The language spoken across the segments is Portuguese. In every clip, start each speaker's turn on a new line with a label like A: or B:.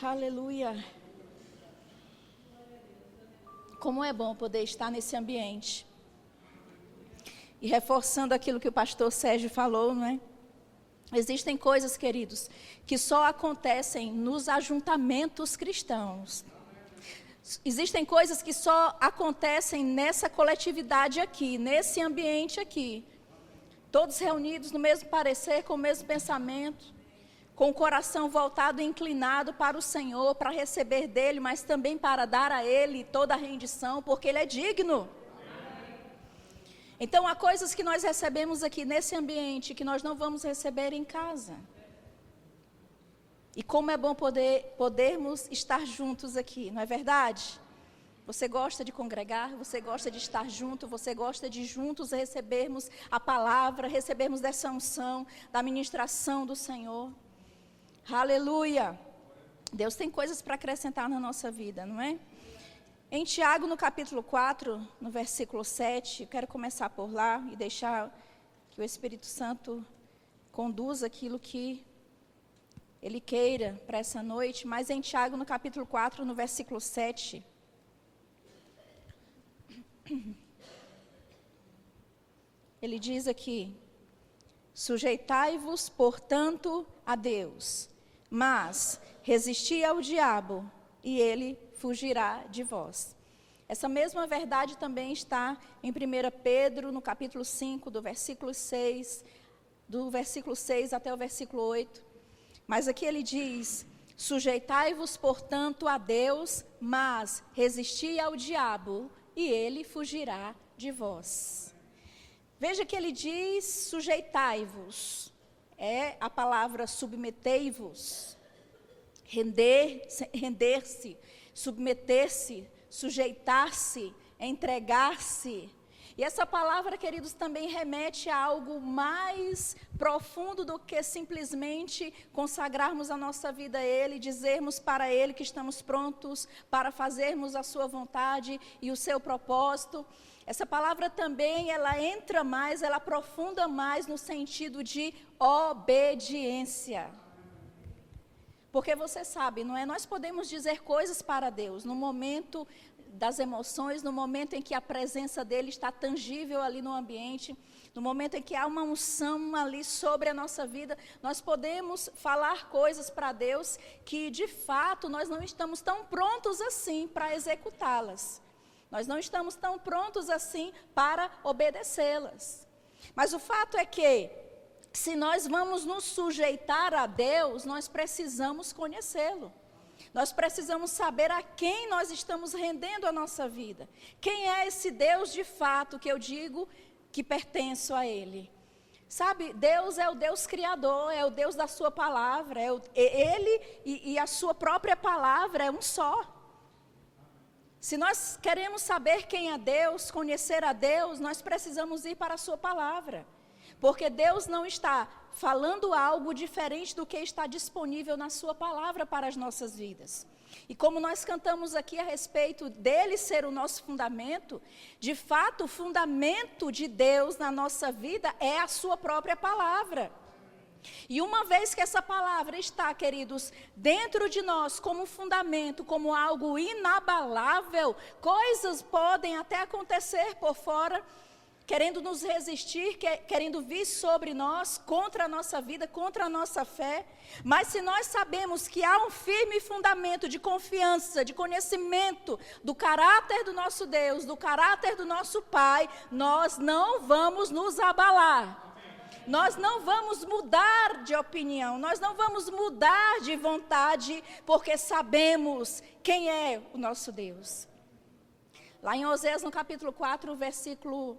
A: Aleluia. Como é bom poder estar nesse ambiente. E reforçando aquilo que o pastor Sérgio falou, não é? Existem coisas, queridos, que só acontecem nos ajuntamentos cristãos. Existem coisas que só acontecem nessa coletividade aqui, nesse ambiente aqui. Todos reunidos no mesmo parecer, com o mesmo pensamento, com o coração voltado e inclinado para o Senhor, para receber dele, mas também para dar a ele toda a rendição, porque ele é digno. Então, há coisas que nós recebemos aqui nesse ambiente que nós não vamos receber em casa. E como é bom podermos estar juntos aqui, não é verdade? Você gosta de congregar, você gosta de estar junto, você gosta de juntos recebermos a palavra, recebermos dessa unção, da ministração do Senhor. Aleluia! Deus tem coisas para acrescentar na nossa vida, não é? Em Tiago, no capítulo 4, no versículo 7, eu quero começar por lá e deixar que o Espírito Santo conduza aquilo que Ele queira para essa noite. Mas em Tiago, no capítulo 4, no versículo 7, ele diz aqui: sujeitai-vos, portanto, a Deus, mas resisti ao diabo, e ele fugirá de vós. Essa mesma verdade também está em 1 Pedro, no capítulo 5, do versículo 6 até o versículo 8. Mas aqui ele diz: sujeitai-vos, portanto, a Deus, mas resisti ao diabo, e ele fugirá de vós. Veja que ele diz: sujeitai-vos. É a palavra submetei-vos. Render-se, submeter-se, sujeitar-se, entregar-se. E essa palavra, queridos, também remete a algo mais profundo do que simplesmente consagrarmos a nossa vida a Ele, dizermos para Ele que estamos prontos para fazermos a sua vontade e o seu propósito. Essa palavra também, ela entra mais, ela aprofunda mais no sentido de obediência. Porque você sabe, não é? Nós podemos dizer coisas para Deus no momento das emoções, no momento em que a presença dele está tangível ali no ambiente, no momento em que há uma unção ali sobre a nossa vida, nós podemos falar coisas para Deus que de fato nós não estamos tão prontos assim para executá-las. Nós não estamos tão prontos assim para obedecê-las. Mas o fato é que, se nós vamos nos sujeitar a Deus, nós precisamos conhecê-lo. Nós precisamos saber a quem nós estamos rendendo a nossa vida. Quem é esse Deus de fato que eu digo que pertenço a Ele? Sabe, Deus é o Deus Criador, é o Deus da sua palavra. Ele e a sua própria palavra é um só. Se nós queremos saber quem é Deus, conhecer a Deus, nós precisamos ir para a sua palavra. Porque Deus não está falando algo diferente do que está disponível na sua palavra para as nossas vidas. E como nós cantamos aqui a respeito dele ser o nosso fundamento, de fato o fundamento de Deus na nossa vida é a sua própria palavra. E uma vez que essa palavra está, queridos, dentro de nós como fundamento, como algo inabalável, coisas podem até acontecer por fora, querendo nos resistir, querendo vir sobre nós, contra a nossa vida, contra a nossa fé. Mas se nós sabemos que há um firme fundamento de confiança, de conhecimento do caráter do nosso Deus, do caráter do nosso Pai, nós não vamos nos abalar. Nós não vamos mudar de opinião, nós não vamos mudar de vontade, porque sabemos quem é o nosso Deus. Lá em Oséias, no capítulo 4, versículo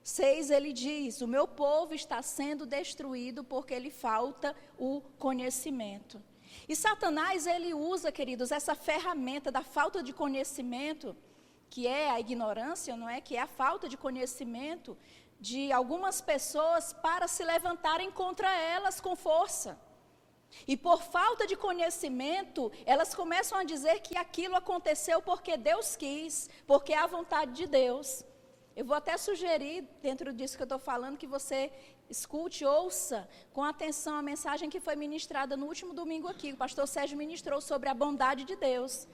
A: 6, ele diz: o meu povo está sendo destruído porque lhe falta o conhecimento. E Satanás, ele usa, queridos, essa ferramenta da falta de conhecimento, que é a ignorância, não é? Que é a falta de conhecimento de algumas pessoas para se levantarem contra elas com força. E por falta de conhecimento, elas começam a dizer que aquilo aconteceu porque Deus quis, porque é a vontade de Deus. Eu vou até sugerir, dentro disso que eu estou falando, que você escute, ouça com atenção a mensagem que foi ministrada no último domingo aqui. O pastor Sérgio ministrou sobre a bondade de Deus.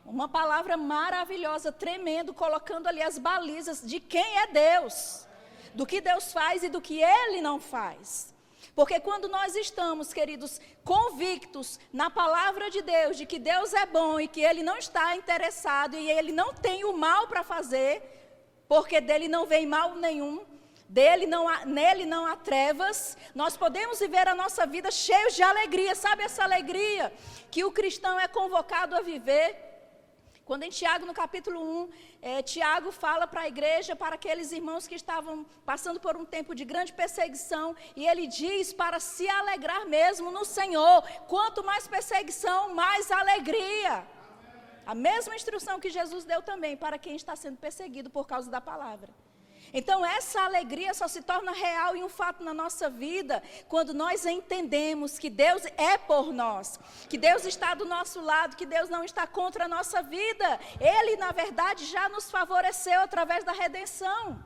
A: Uma palavra maravilhosa, tremendo, colocando ali as balizas de quem é Deus, do que Deus faz e do que Ele não faz. Porque quando nós estamos, queridos, convictos na palavra de Deus, de que Deus é bom e que Ele não está interessado e Ele não tem o mal para fazer, porque dele não vem mal nenhum, nele não há trevas, nós podemos viver a nossa vida cheios de alegria. Sabe essa alegria que o cristão é convocado a viver? Quando em Tiago, no capítulo 1, Tiago fala para a igreja, para aqueles irmãos que estavam passando por um tempo de grande perseguição, e ele diz para se alegrar mesmo no Senhor. Quanto mais perseguição, mais alegria. A mesma instrução que Jesus deu também para quem está sendo perseguido por causa da palavra. Então essa alegria só se torna real e um fato na nossa vida quando nós entendemos que Deus é por nós, que Deus está do nosso lado, que Deus não está contra a nossa vida. Ele, na verdade, já nos favoreceu através da redenção.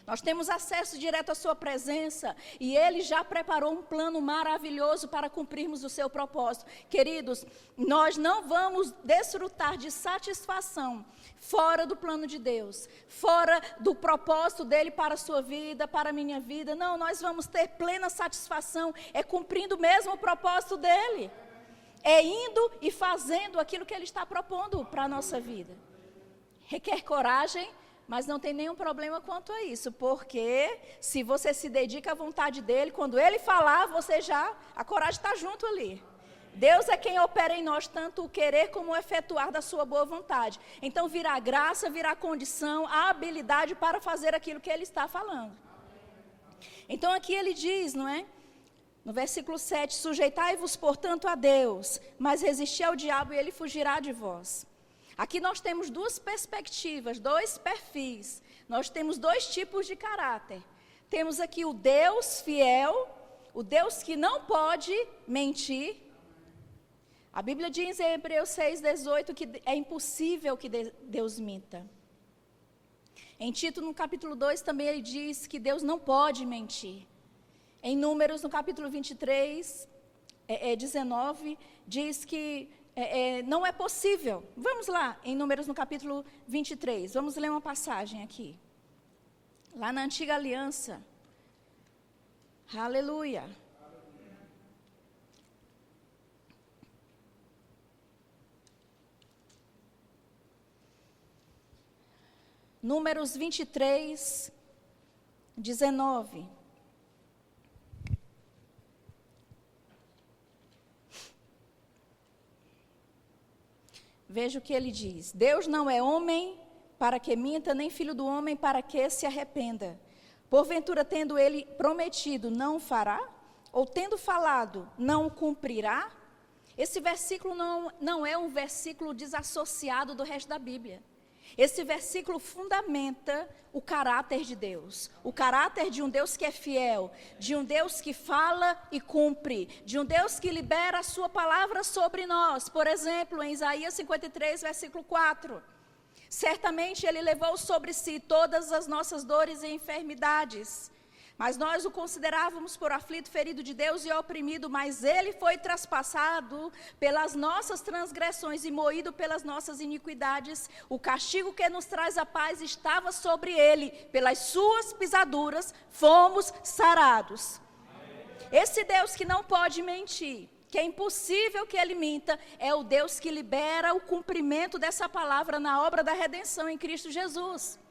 A: Nós temos acesso direto à sua presença e Ele já preparou um plano maravilhoso para cumprirmos o seu propósito. Queridos, nós não vamos desfrutar de satisfação fora do plano de Deus, fora do propósito dEle para a sua vida, para a minha vida. Não, nós vamos ter plena satisfação, cumprindo mesmo o propósito dEle. Indo e fazendo aquilo que Ele está propondo para a nossa vida. Requer coragem, mas não tem nenhum problema quanto a isso, porque se você se dedica à vontade dEle, quando Ele falar, a coragem está junto ali. Deus é quem opera em nós tanto o querer como o efetuar da sua boa vontade. Então virá graça, virá condição, a habilidade para fazer aquilo que Ele está falando. Então aqui Ele diz, não é? No versículo 7, sujeitai-vos portanto a Deus, mas resisti ao diabo e ele fugirá de vós. Aqui nós temos duas perspectivas, dois perfis. Nós temos dois tipos de caráter. Temos aqui o Deus fiel, o Deus que não pode mentir. A Bíblia diz em Hebreus 6,18 que é impossível que Deus minta. Em Tito, no capítulo 2, também ele diz que Deus não pode mentir. Em Números, no capítulo 23, 19, diz que não é possível. Vamos lá, em Números no capítulo 23, vamos ler uma passagem aqui. Lá na Antiga Aliança. Aleluia. Números 23, 19. Veja o que ele diz. Deus não é homem para que minta, nem filho do homem para que se arrependa. Porventura, tendo ele prometido, não o fará? Ou tendo falado, não o cumprirá? Esse versículo não é um versículo desassociado do resto da Bíblia. Esse versículo fundamenta o caráter de Deus, o caráter de um Deus que é fiel, de um Deus que fala e cumpre, de um Deus que libera a sua palavra sobre nós. Por exemplo, em Isaías 53, versículo 4, certamente Ele levou sobre si todas as nossas dores e enfermidades, mas nós o considerávamos por aflito, ferido de Deus e oprimido, mas Ele foi traspassado pelas nossas transgressões e moído pelas nossas iniquidades. O castigo que nos traz a paz estava sobre Ele, pelas suas pisaduras fomos sarados. Esse Deus que não pode mentir, que é impossível que Ele minta, é o Deus que libera o cumprimento dessa palavra na obra da redenção em Cristo Jesus.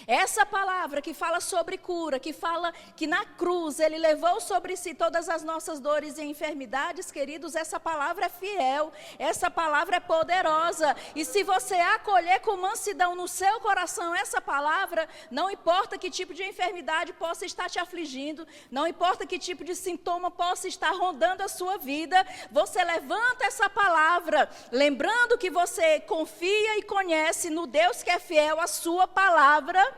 A: Essa palavra que fala sobre cura, que fala que na cruz Ele levou sobre si todas as nossas dores e enfermidades, queridos, essa palavra é fiel, essa palavra é poderosa. E se você acolher com mansidão no seu coração essa palavra, não importa que tipo de enfermidade possa estar te afligindo, não importa que tipo de sintoma possa estar rondando a sua vida, você levanta essa palavra, lembrando que você confia e conhece no Deus que é fiel à sua palavra.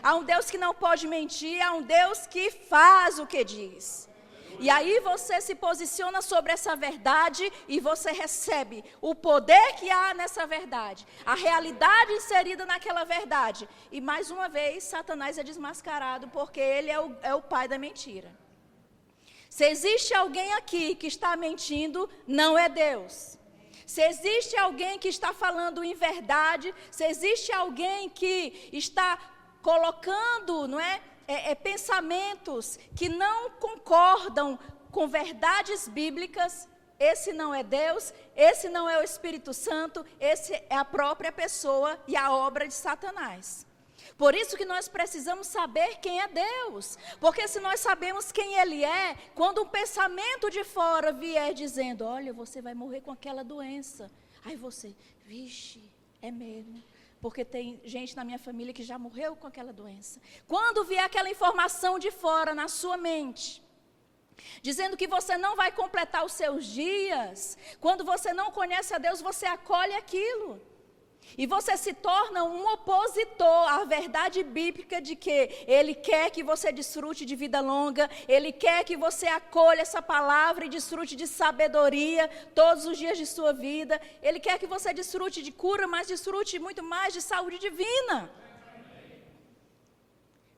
A: Há um Deus que não pode mentir, há um Deus que faz o que diz. E aí você se posiciona sobre essa verdade e você recebe o poder que há nessa verdade, a realidade inserida naquela verdade. E mais uma vez, Satanás é desmascarado porque ele é o pai da mentira. Se existe alguém aqui que está mentindo, não é Deus. Se existe alguém que está falando em verdade, se existe alguém que está colocando, não é, pensamentos que não concordam com verdades bíblicas, esse não é Deus, esse não é o Espírito Santo, esse é a própria pessoa e a obra de Satanás. Por isso que nós precisamos saber quem é Deus, porque se nós sabemos quem Ele é, quando um pensamento de fora vier dizendo, olha, você vai morrer com aquela doença, aí você, vixe, é mesmo, porque tem gente na minha família que já morreu com aquela doença. Quando vier aquela informação de fora na sua mente, dizendo que você não vai completar os seus dias, quando você não conhece a Deus, você acolhe aquilo. E você se torna um opositor à verdade bíblica de que Ele quer que você desfrute de vida longa, Ele quer que você acolha essa palavra e desfrute de sabedoria todos os dias de sua vida. Ele quer que você desfrute de cura, mas desfrute muito mais de saúde divina.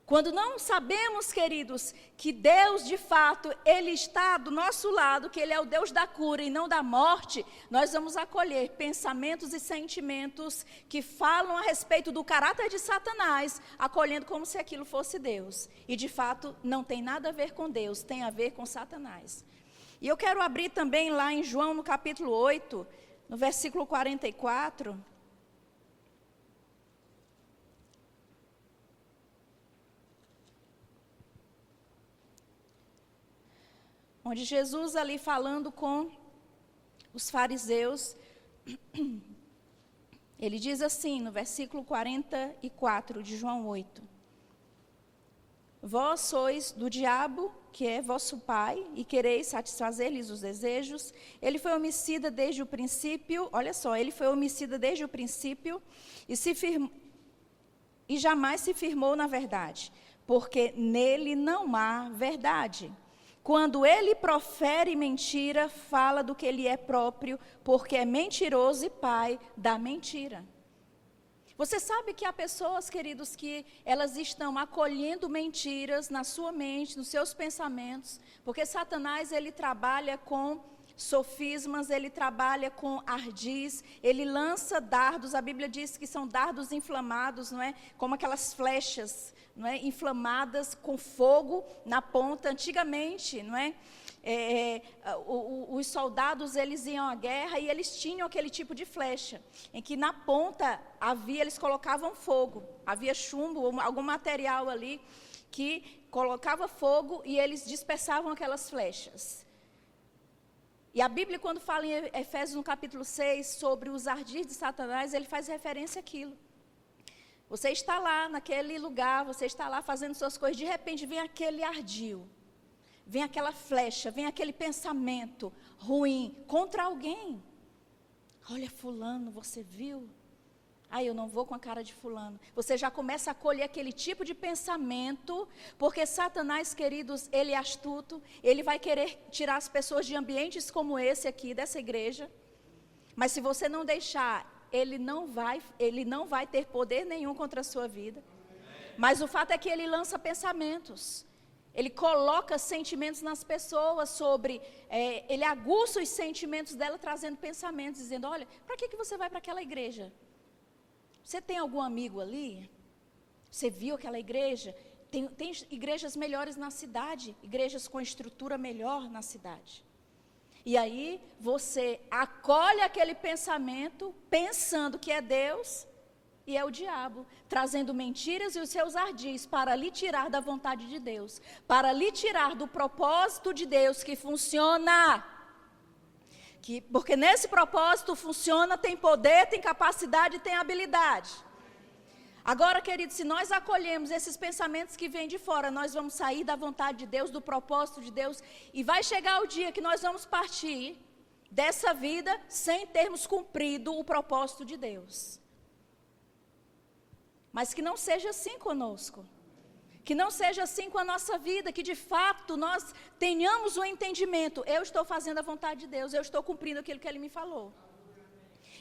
A: Quando não sabemos, queridos, que Deus, de fato, Ele está do nosso lado, que Ele é o Deus da cura e não da morte, nós vamos acolher pensamentos e sentimentos que falam a respeito do caráter de Satanás, acolhendo como se aquilo fosse Deus. E, de fato, não tem nada a ver com Deus, tem a ver com Satanás. E eu quero abrir também lá em João, no capítulo 8, no versículo 44... onde Jesus ali falando com os fariseus, ele diz assim, no versículo 44 de João 8, vós sois do diabo, que é vosso pai, e quereis satisfazer-lhes os desejos. Ele foi homicida desde o princípio, olha só, ele foi homicida desde o princípio, e jamais se firmou na verdade, porque nele não há verdade. Quando ele profere mentira, fala do que ele é próprio, porque é mentiroso e pai da mentira. Você sabe que há pessoas, queridos, que elas estão acolhendo mentiras na sua mente, nos seus pensamentos, porque Satanás, ele trabalha com sofismas, ele trabalha com ardis, ele lança dardos, a Bíblia diz que são dardos inflamados, não é? Como aquelas flechas, não é? Inflamadas com fogo na ponta. Antigamente, não é? Os soldados, eles iam à guerra e eles tinham aquele tipo de flecha, em que na ponta eles colocavam fogo, havia chumbo, algum material ali, que colocava fogo e eles dispersavam aquelas flechas. E a Bíblia, quando fala em Efésios, no capítulo 6, sobre os ardis de Satanás, ele faz referência àquilo. Você está lá, naquele lugar, você está lá fazendo suas coisas, de repente vem aquele ardil, vem aquela flecha, vem aquele pensamento ruim contra alguém. Olha fulano, você viu? Eu não vou com a cara de fulano. Você já começa a colher aquele tipo de pensamento, porque Satanás, queridos, ele é astuto, ele vai querer tirar as pessoas de ambientes como esse aqui, dessa igreja. Mas se você não deixar, ele não vai ter poder nenhum contra a sua vida. Mas o fato é que ele lança pensamentos. Ele coloca sentimentos nas pessoas ele aguça os sentimentos dela, trazendo pensamentos, dizendo, olha, para que você vai para aquela igreja? Você tem algum amigo ali? Você viu aquela igreja? Tem igrejas melhores na cidade, igrejas com estrutura melhor na cidade. E aí você acolhe aquele pensamento, pensando que é Deus, e é o diabo, trazendo mentiras e os seus ardis para lhe tirar da vontade de Deus, para lhe tirar do propósito de Deus que funciona. Porque nesse propósito funciona, tem poder, tem capacidade, tem habilidade. Agora, queridos, se nós acolhemos esses pensamentos que vêm de fora, nós vamos sair da vontade de Deus, do propósito de Deus, e vai chegar o dia que nós vamos partir dessa vida sem termos cumprido o propósito de Deus. Mas que não seja assim conosco. Que não seja assim com a nossa vida, que de fato nós tenhamos o entendimento. Eu estou fazendo a vontade de Deus, eu estou cumprindo aquilo que Ele me falou.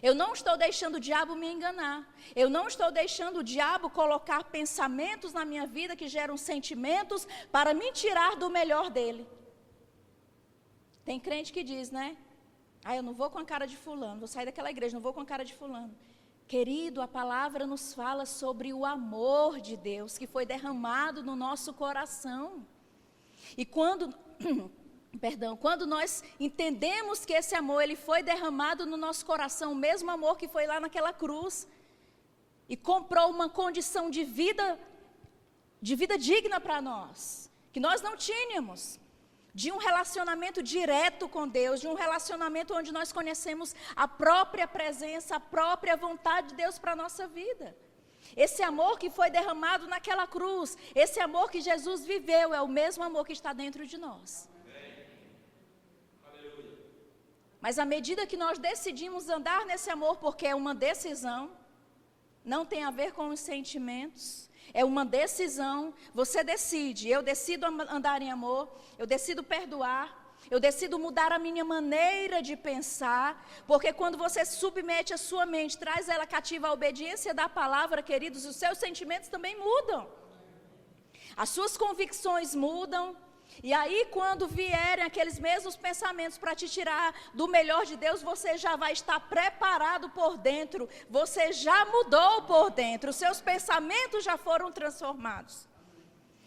A: Eu não estou deixando o diabo me enganar. Eu não estou deixando o diabo colocar pensamentos na minha vida que geram sentimentos para me tirar do melhor dele. Tem crente que diz, né? Eu não vou com a cara de fulano, vou sair daquela igreja, não vou com a cara de fulano. Querido, a palavra nos fala sobre o amor de Deus que foi derramado no nosso coração. E quando nós entendemos que esse amor ele foi derramado no nosso coração, o mesmo amor que foi lá naquela cruz, e comprou uma condição de vida digna para nós, que nós não tínhamos, de um relacionamento direto com Deus, de um relacionamento onde nós conhecemos a própria presença, a própria vontade de Deus para a nossa vida. Esse amor que foi derramado naquela cruz, esse amor que Jesus viveu, é o mesmo amor que está dentro de nós. Mas à medida que nós decidimos andar nesse amor, porque é uma decisão, não tem a ver com os sentimentos, é uma decisão, você decide, eu decido andar em amor, eu decido perdoar, eu decido mudar a minha maneira de pensar, porque quando você submete a sua mente, traz ela cativa à obediência da palavra, queridos, os seus sentimentos também mudam, as suas convicções mudam. E aí quando vierem aqueles mesmos pensamentos para te tirar do melhor de Deus, você já vai estar preparado por dentro, você já mudou por dentro, os seus pensamentos já foram transformados.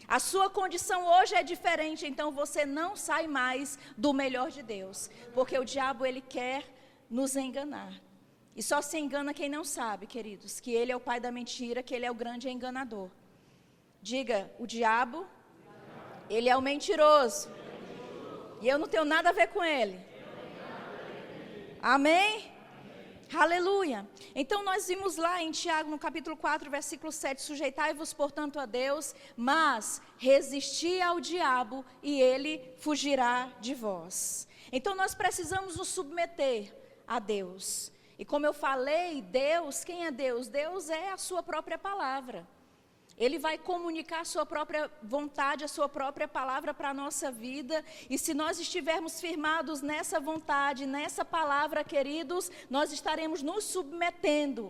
A: A sua condição hoje é diferente, então você não sai mais do melhor de Deus, porque o diabo ele quer nos enganar. E só se engana quem não sabe, queridos, que ele é o pai da mentira, que ele é o grande enganador. Diga, o diabo... ele é o mentiroso. E eu não tenho nada a ver com ele. Amém? Aleluia. Então nós vimos lá em Tiago, no capítulo 4, versículo 7, sujeitai-vos, portanto, a Deus, mas resisti ao diabo e ele fugirá de vós. Então nós precisamos nos submeter a Deus. E como eu falei, Deus, quem é Deus? Deus é a sua própria palavra. Ele vai comunicar a sua própria vontade, a sua própria palavra para a nossa vida. E se nós estivermos firmados nessa vontade, nessa palavra, queridos, nós estaremos nos submetendo,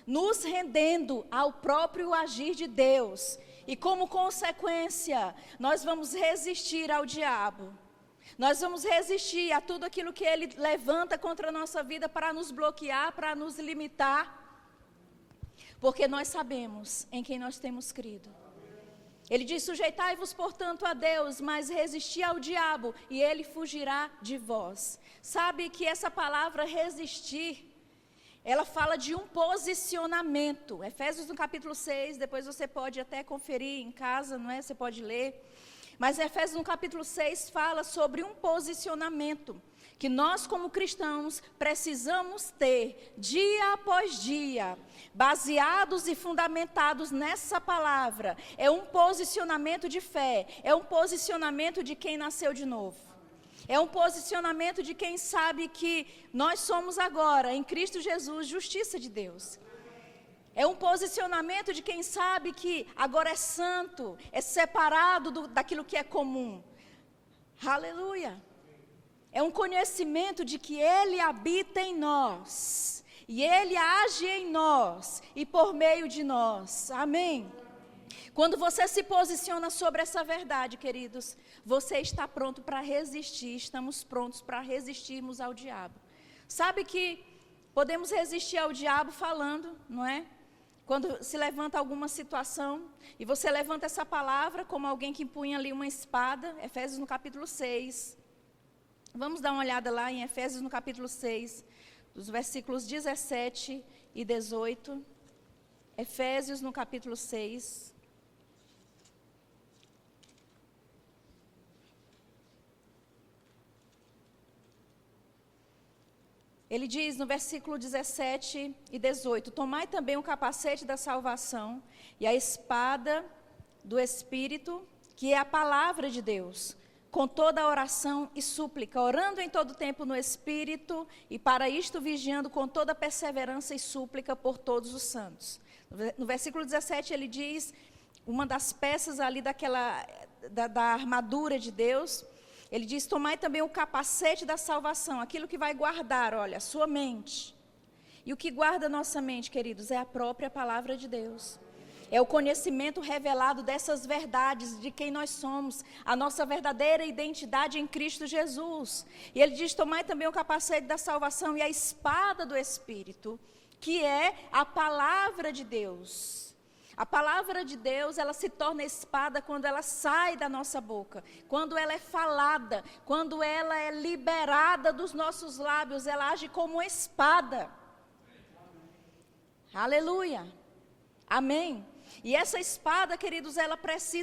A: nos rendendo ao próprio agir de Deus. E como consequência, nós vamos resistir ao diabo. Nós vamos resistir a tudo aquilo que ele levanta contra a nossa vida para nos bloquear, para nos limitar. Porque nós sabemos em quem nós temos crido. Ele diz, sujeitai-vos, portanto, a Deus, mas resisti ao diabo, e ele fugirá de vós. Sabe que essa palavra resistir, ela fala de um posicionamento. Efésios no capítulo 6, depois você pode até conferir em casa, não é? Você pode ler. Mas Efésios no capítulo 6 fala sobre um posicionamento que nós como cristãos precisamos ter dia após dia, baseados e fundamentados nessa palavra. É um posicionamento de fé, é um posicionamento de quem nasceu de novo. É um posicionamento de quem sabe que nós somos agora, em Cristo Jesus, justiça de Deus. É um posicionamento de quem sabe que agora é santo, é separado daquilo que é comum. Aleluia! É um conhecimento de que Ele habita em nós, e Ele age em nós, e por meio de nós. Amém? Quando você se posiciona sobre essa verdade, queridos, você está pronto para resistir, estamos prontos para resistirmos ao diabo. Sabe que podemos resistir ao diabo falando, não é? Quando se levanta alguma situação, e você levanta essa palavra como alguém que empunha ali uma espada, Efésios no capítulo 6. Vamos dar uma olhada lá em Efésios no capítulo 6, dos versículos 17 e 18. Efésios no capítulo 6. Ele diz no versículo 17 e 18, tomai também o capacete da salvação e a espada do Espírito, que é a palavra de Deus, com toda a oração e súplica, orando em todo tempo no Espírito, e para isto vigiando com toda perseverança e súplica por todos os santos. No versículo 17 ele diz, uma das peças ali da armadura de Deus. Ele diz: tomai também o capacete da salvação, aquilo que vai guardar, olha, a sua mente. E o que guarda a nossa mente, queridos, é a própria palavra de Deus. É o conhecimento revelado dessas verdades, de quem nós somos, a nossa verdadeira identidade em Cristo Jesus. E ele diz: tomai também o capacete da salvação e a espada do Espírito, que é a palavra de Deus. A palavra de Deus, ela se torna espada quando ela sai da nossa boca, quando ela é falada, quando ela é liberada dos nossos lábios, ela age como uma espada. Aleluia. Amém. E essa espada, queridos,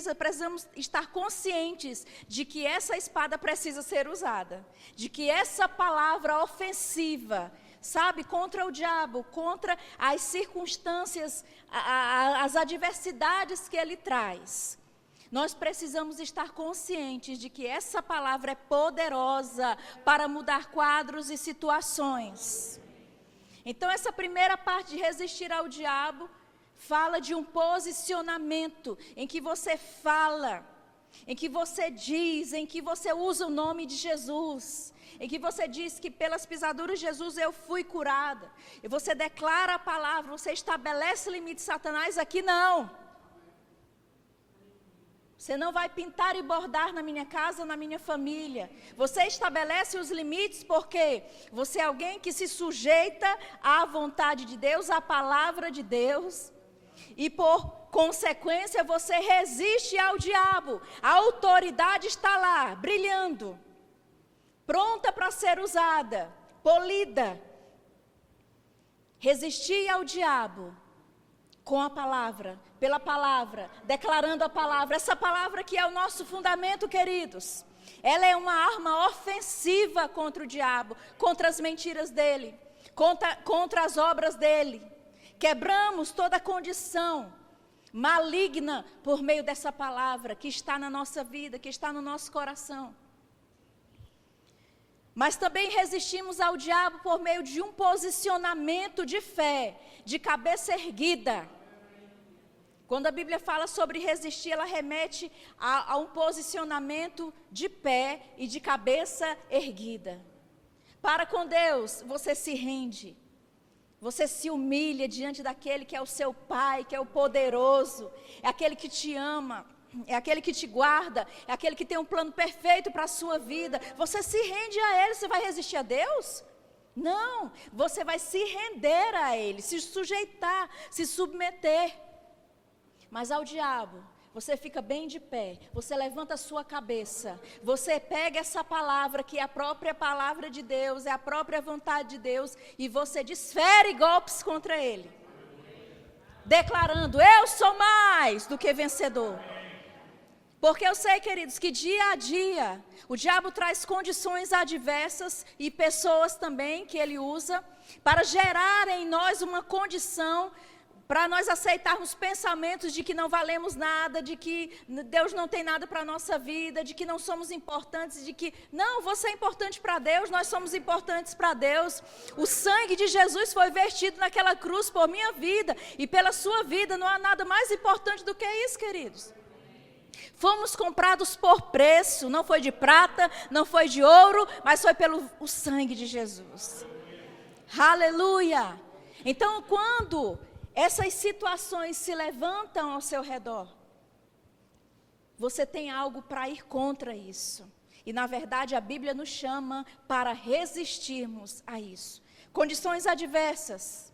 A: precisamos estar conscientes de que essa espada precisa ser usada, de que essa palavra ofensiva, sabe, contra o diabo, contra as circunstâncias, as adversidades que ele traz, nós precisamos estar conscientes de que essa palavra é poderosa para mudar quadros e situações. Então, essa primeira parte de resistir ao diabo fala de um posicionamento em que você fala, em que você diz, em que você usa o nome de Jesus, em que você diz que pelas pisaduras de Jesus eu fui curada, e você declara a palavra, você estabelece limites. Satanás, aqui não. Você não vai pintar e bordar na minha casa, na minha família. Você estabelece os limites porque você é alguém que se sujeita à vontade de Deus, à palavra de Deus. E por consequência você resiste ao diabo. A autoridade está lá, brilhando, pronta para ser usada, polida. Resistir ao diabo com a palavra, pela palavra, declarando a palavra. Essa palavra que é o nosso fundamento, queridos. Ela é uma arma ofensiva contra o diabo, contra as mentiras dele, contra as obras dele. Quebramos toda a condição maligna por meio dessa palavra que está na nossa vida, que está no nosso coração. Mas também resistimos ao diabo por meio de um posicionamento de fé, de cabeça erguida. Quando a Bíblia fala sobre resistir, ela remete a um posicionamento de pé e de cabeça erguida. Para com Deus, você se rende. Você se humilha diante daquele que é o seu Pai, que é o poderoso, é aquele que te ama, é aquele que te guarda, é aquele que tem um plano perfeito para a sua vida. Você se rende a Ele. Você vai resistir a Deus? Não, você vai se render a Ele, se sujeitar, se submeter. Mas ao diabo, você fica bem de pé, você levanta a sua cabeça, você pega essa palavra que é a própria palavra de Deus, é a própria vontade de Deus, e você desfere golpes contra ele, declarando: eu sou mais do que vencedor. Porque eu sei, queridos, que dia a dia o diabo traz condições adversas e pessoas também que ele usa para gerar em nós uma condição para nós aceitarmos pensamentos de que não valemos nada, de que Deus não tem nada para a nossa vida, de que não somos importantes, de que, não, você é importante para Deus, nós somos importantes para Deus. O sangue de Jesus foi vertido naquela cruz por minha vida e pela sua vida, não há nada mais importante do que isso, queridos. Fomos comprados por preço, não foi de prata, não foi de ouro, mas foi pelo o sangue de Jesus. Aleluia! Então, quando essas situações se levantam ao seu redor, você tem algo para ir contra isso. E na verdade a Bíblia nos chama para resistirmos a isso. Condições adversas,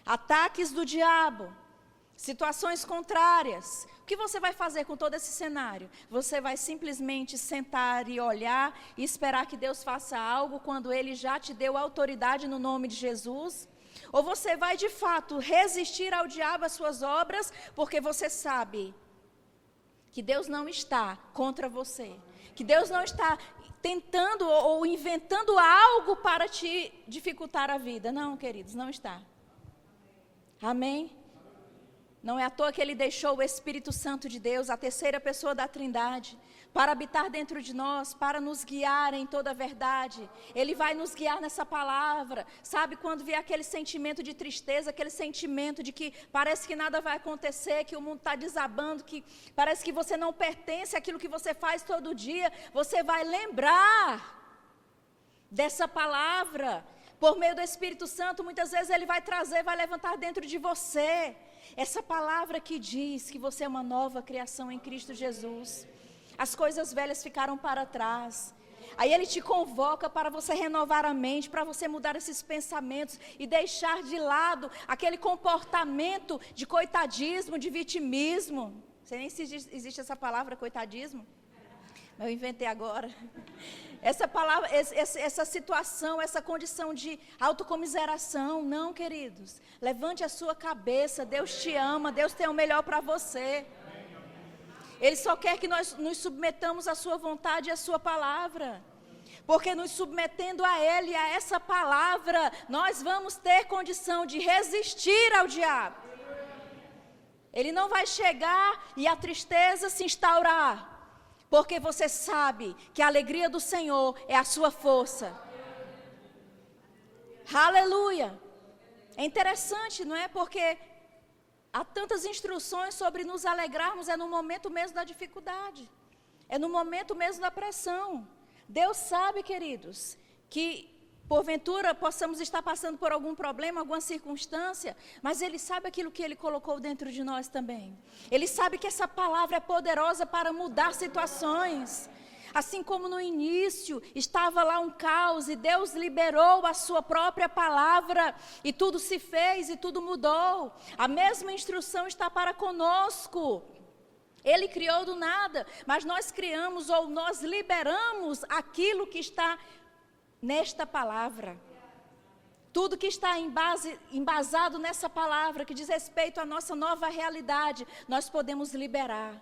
A: ataques do diabo, situações contrárias. O que você vai fazer com todo esse cenário? Você vai simplesmente sentar e olhar e esperar que Deus faça algo quando Ele já te deu autoridade no nome de Jesus? Ou você vai de fato resistir ao diabo, às suas obras, porque você sabe que Deus não está contra você, que Deus não está tentando ou inventando algo para te dificultar a vida. Não, queridos, não está. Amém? Não é à toa que ele deixou o Espírito Santo de Deus, a terceira pessoa da Trindade, para habitar dentro de nós, para nos guiar em toda a verdade. Ele vai nos guiar nessa palavra. Sabe, quando vier aquele sentimento de tristeza, aquele sentimento de que parece que nada vai acontecer, que o mundo está desabando, que parece que você não pertence àquilo que você faz todo dia, você vai lembrar dessa palavra. Por meio do Espírito Santo, muitas vezes ele vai trazer, vai levantar dentro de você essa palavra que diz que você é uma nova criação em Cristo Jesus. As coisas velhas ficaram para trás. Aí ele te convoca para você renovar a mente, para você mudar esses pensamentos e deixar de lado aquele comportamento de coitadismo, de vitimismo. Não sei nem se existe essa palavra, coitadismo. Eu inventei agora. Essa palavra, essa situação, essa condição de autocomiseração. Não, queridos. Levante a sua cabeça. Deus te ama. Deus tem o melhor para você. Ele só quer que nós nos submetamos à sua vontade e à sua palavra. Porque nos submetendo a Ele, a essa palavra, nós vamos ter condição de resistir ao diabo. Ele não vai chegar e a tristeza se instaurar. Porque você sabe que a alegria do Senhor é a sua força. Aleluia! É interessante, não é? Porque há tantas instruções sobre nos alegrarmos, é no momento mesmo da dificuldade. É no momento mesmo da pressão. Deus sabe, queridos, que porventura possamos estar passando por algum problema, alguma circunstância, mas Ele sabe aquilo que Ele colocou dentro de nós também. Ele sabe que essa palavra é poderosa para mudar situações. Assim como no início estava lá um caos e Deus liberou a sua própria palavra e tudo se fez e tudo mudou. A mesma instrução está para conosco. Ele criou do nada, mas nós criamos ou nós liberamos aquilo que está nesta palavra. Tudo que está embasado nessa palavra, que diz respeito à nossa nova realidade, nós podemos liberar.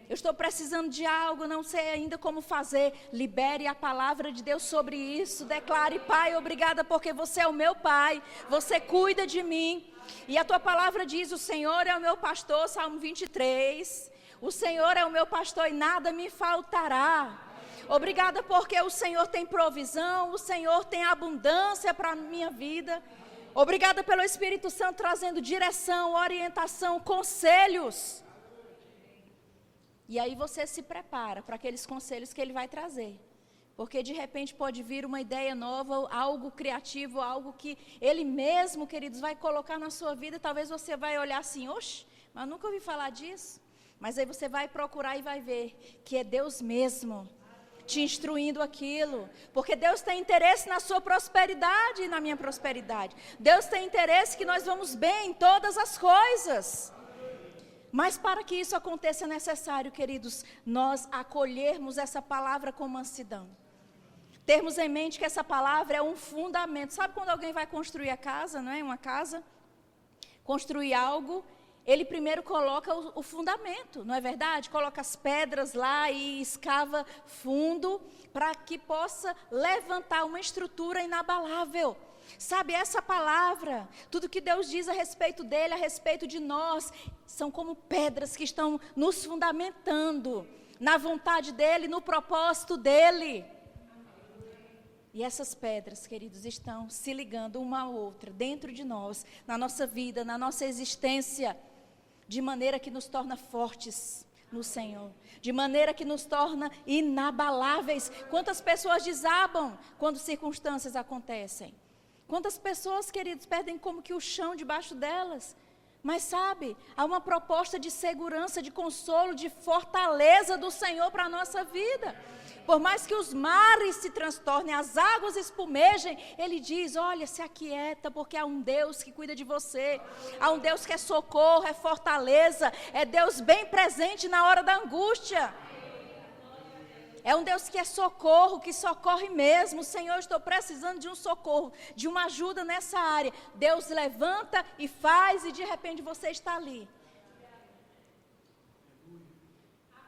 A: Eu estou precisando de algo, não sei ainda como fazer. Libere a palavra de Deus sobre isso. Declare: Pai, obrigada porque você é o meu Pai. Você cuida de mim. E a tua palavra diz: o Senhor é o meu pastor, Salmo 23. O Senhor é o meu pastor e nada me faltará. Obrigada porque o Senhor tem provisão, o Senhor tem abundância para a minha vida. Obrigada pelo Espírito Santo trazendo direção, orientação, conselhos. E aí você se prepara para aqueles conselhos que Ele vai trazer. Porque de repente pode vir uma ideia nova, algo criativo, algo que Ele mesmo, queridos, vai colocar na sua vida. Talvez você vai olhar assim: oxe, mas nunca ouvi falar disso. Mas aí você vai procurar e vai ver que é Deus mesmo te instruindo aquilo. Porque Deus tem interesse na sua prosperidade e na minha prosperidade. Deus tem interesse que nós vamos bem em todas as coisas. Mas para que isso aconteça é necessário, queridos, nós acolhermos essa palavra com mansidão. Termos em mente que essa palavra é um fundamento. Sabe quando alguém vai construir a casa, não é? Uma casa, construir algo, ele primeiro coloca o fundamento, não é verdade? Coloca as pedras lá e escava fundo para que possa levantar uma estrutura inabalável. Sabe, essa palavra, tudo que Deus diz a respeito dele, a respeito de nós, são como pedras que estão nos fundamentando na vontade dele, no propósito dele. E essas pedras, queridos, estão se ligando uma à outra dentro de nós, na nossa vida, na nossa existência, de maneira que nos torna fortes no Senhor, de maneira que nos torna inabaláveis. Quantas pessoas desabam quando circunstâncias acontecem? Quantas pessoas, queridos, perdem como que o chão debaixo delas? Mas sabe, há uma proposta de segurança, de consolo, de fortaleza do Senhor para a nossa vida. Por mais que os mares se transtornem, as águas espumejem, Ele diz: olha, se aquieta, porque há um Deus que cuida de você. Há um Deus que é socorro, é fortaleza, é Deus bem presente na hora da angústia. É um Deus que é socorro, que socorre mesmo. Senhor, estou precisando de um socorro, de uma ajuda nessa área. Deus levanta e faz, e de repente você está ali.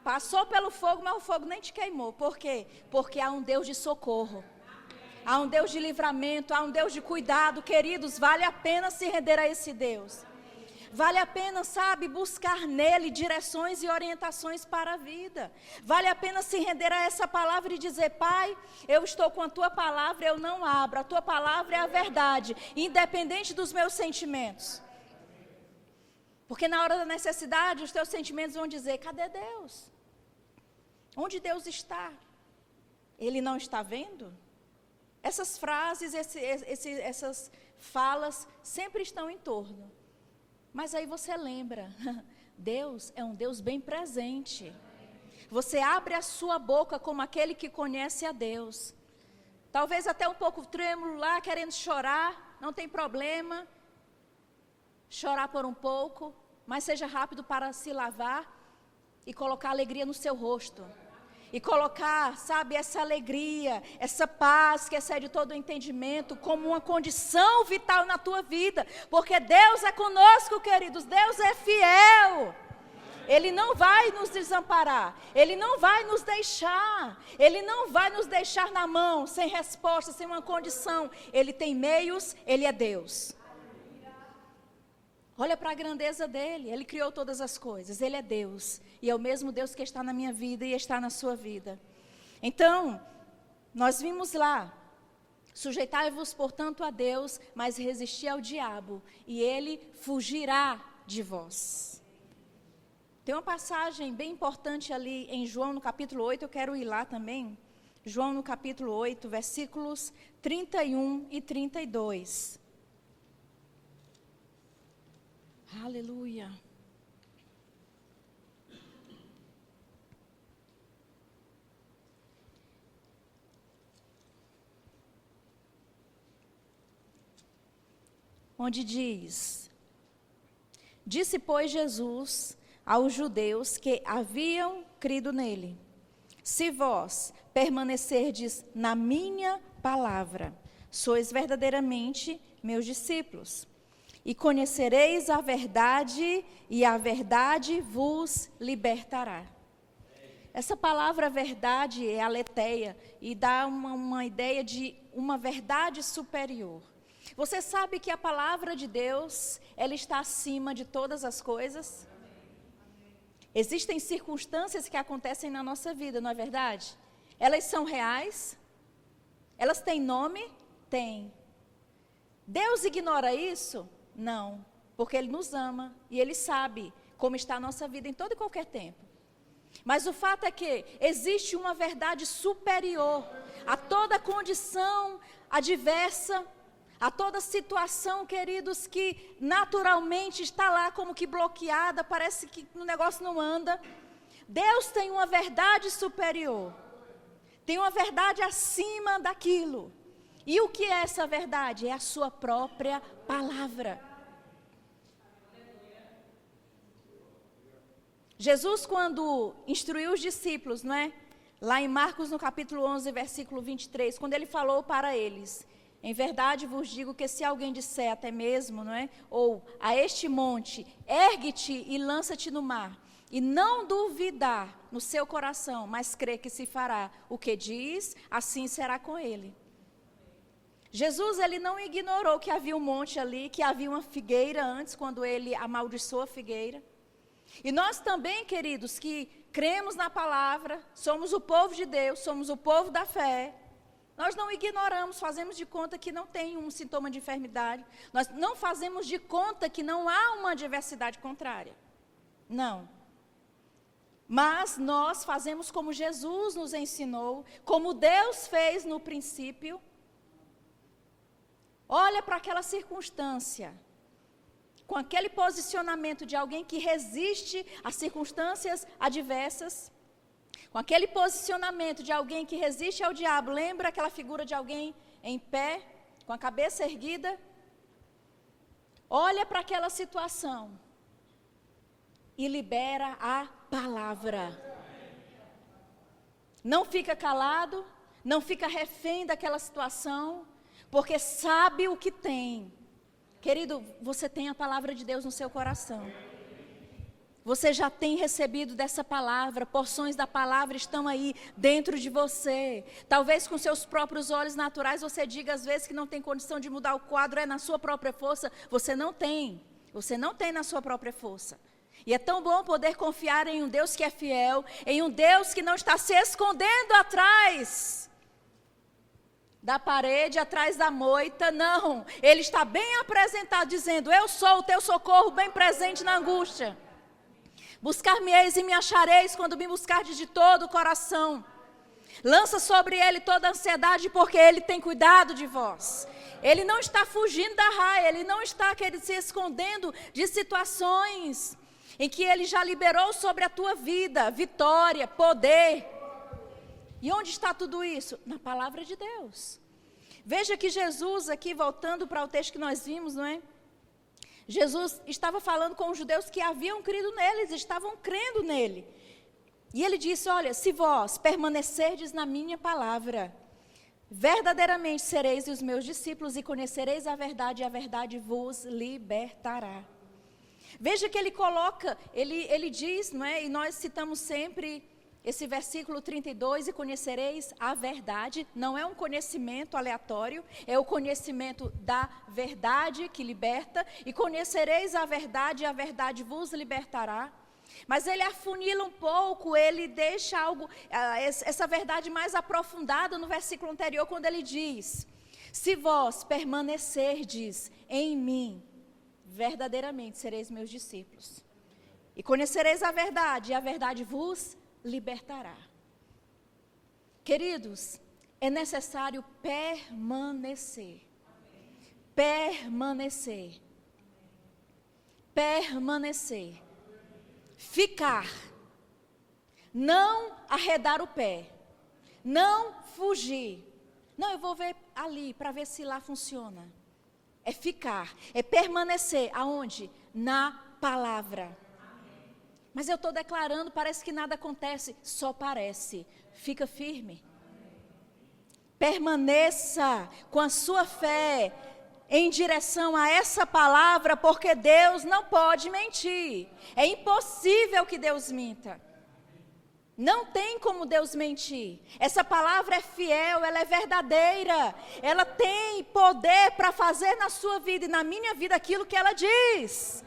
A: Passou pelo fogo, mas o fogo nem te queimou. Por quê? Porque há um Deus de socorro. Há um Deus de livramento, há um Deus de cuidado. Queridos, vale a pena se render a esse Deus. Vale a pena, sabe, buscar nele direções e orientações para a vida. Vale a pena se render a essa palavra e dizer: Pai, eu estou com a tua palavra, eu não abro. A tua palavra é a verdade, independente dos meus sentimentos. Porque na hora da necessidade, os teus sentimentos vão dizer: cadê Deus? Onde Deus está? Ele não está vendo? Essas frases, essas falas sempre estão em torno. Mas aí você lembra, Deus é um Deus bem presente. Você abre a sua boca como aquele que conhece a Deus. Talvez até um pouco trêmulo lá, querendo chorar, não tem problema. Chorar por um pouco, mas seja rápido para se lavar e colocar alegria no seu rosto. E colocar, sabe, essa alegria, essa paz que excede todo o entendimento como uma condição vital na tua vida. Porque Deus é conosco, queridos, Deus é fiel. Ele não vai nos desamparar, Ele não vai nos deixar, Ele não vai nos deixar na mão, sem resposta, sem uma condição. Ele tem meios, Ele é Deus. Olha para a grandeza dele, ele criou todas as coisas, ele é Deus. E é o mesmo Deus que está na minha vida e está na sua vida. Então, nós vimos lá: sujeitai-vos, portanto, a Deus, mas resisti ao diabo, e ele fugirá de vós. Tem uma passagem bem importante ali em João, no capítulo 8, eu quero ir lá também. João, no capítulo 8, versículos 31 e 32. Aleluia. Onde diz: disse, pois, Jesus aos judeus que haviam crido nele: se vós permanecerdes na minha palavra, sois verdadeiramente meus discípulos. E conhecereis a verdade, e a verdade vos libertará. Essa palavra verdade é aletheia e dá uma ideia de uma verdade superior. Você sabe que a palavra de Deus, ela está acima de todas as coisas? Existem circunstâncias que acontecem na nossa vida, não é verdade? Elas são reais? Elas têm nome? Tem. Deus ignora isso? Não, porque Ele nos ama e Ele sabe como está a nossa vida em todo e qualquer tempo. Mas o fato é que existe uma verdade superior a toda condição adversa, a toda situação, queridos, que naturalmente está lá como que bloqueada, parece que o negócio não anda. Deus tem uma verdade superior, tem uma verdade acima daquilo. E o que é essa verdade? É a sua própria palavra. Jesus, quando instruiu os discípulos, não é? Lá em Marcos, no capítulo 11, versículo 23, quando ele falou para eles: em verdade vos digo que se alguém disser até mesmo, não é? Ou a este monte, ergue-te e lança-te no mar, e não duvidar no seu coração, mas crê que se fará o que diz, assim será com ele. Jesus, ele não ignorou que havia um monte ali, que havia uma figueira antes, quando ele amaldiçoou a figueira. E nós também, queridos, que cremos na palavra, somos o povo de Deus, somos o povo da fé, nós não ignoramos, fazemos de conta que não tem um sintoma de enfermidade, nós não fazemos de conta que não há uma adversidade contrária, não. Mas nós fazemos como Jesus nos ensinou, como Deus fez no princípio. Olha para aquela circunstância, com aquele posicionamento de alguém que resiste às circunstâncias adversas, com aquele posicionamento de alguém que resiste ao diabo. Lembra aquela figura de alguém em pé, com a cabeça erguida? Olha para aquela situação e libera a palavra. Não fica calado, não fica refém daquela situação, porque sabe o que tem. Querido, você tem a palavra de Deus no seu coração. Você já tem recebido dessa palavra, porções da palavra estão aí dentro de você. Talvez com seus próprios olhos naturais você diga às vezes que não tem condição de mudar o quadro, é na sua própria força. Você não tem. Você não tem na sua própria força. E é tão bom poder confiar em um Deus que é fiel, em um Deus que não está se escondendo atrás da parede, atrás da moita, não. Ele está bem apresentado, dizendo: eu sou o teu socorro, bem presente na angústia. Buscar-me-eis e me achareis quando me buscardes de todo o coração. Lança sobre ele toda a ansiedade, porque ele tem cuidado de vós. Ele não está fugindo da raia, ele não está se escondendo de situações em que ele já liberou sobre a tua vida vitória, poder. E onde está tudo isso? Na palavra de Deus. Veja que Jesus, aqui voltando para o texto que nós vimos, não é? Jesus estava falando com os judeus que haviam crido nele, eles estavam crendo nele. E ele disse: olha, se vós permanecerdes na minha palavra, verdadeiramente sereis os meus discípulos e conhecereis a verdade vos libertará. Veja que ele coloca, ele diz, não é? E nós citamos sempre esse versículo 32, e conhecereis a verdade. Não é um conhecimento aleatório, é o conhecimento da verdade que liberta. E conhecereis a verdade vos libertará. Mas ele afunila um pouco, ele deixa essa verdade mais aprofundada no versículo anterior, quando ele diz: se vós permanecerdes em mim, verdadeiramente sereis meus discípulos. E conhecereis a verdade vos libertará. Queridos, é necessário permanecer. Permanecer. Permanecer. Ficar. Não arredar o pé. Não fugir. Não, eu vou ver ali para ver se lá funciona. É ficar, é permanecer. Aonde? Na palavra. Mas eu estou declarando, parece que nada acontece. Só parece. Fica firme. Permaneça com a sua fé em direção a essa palavra, porque Deus não pode mentir. É impossível que Deus minta. Não tem como Deus mentir. Essa palavra é fiel, ela é verdadeira. Ela tem poder para fazer na sua vida e na minha vida aquilo que ela diz.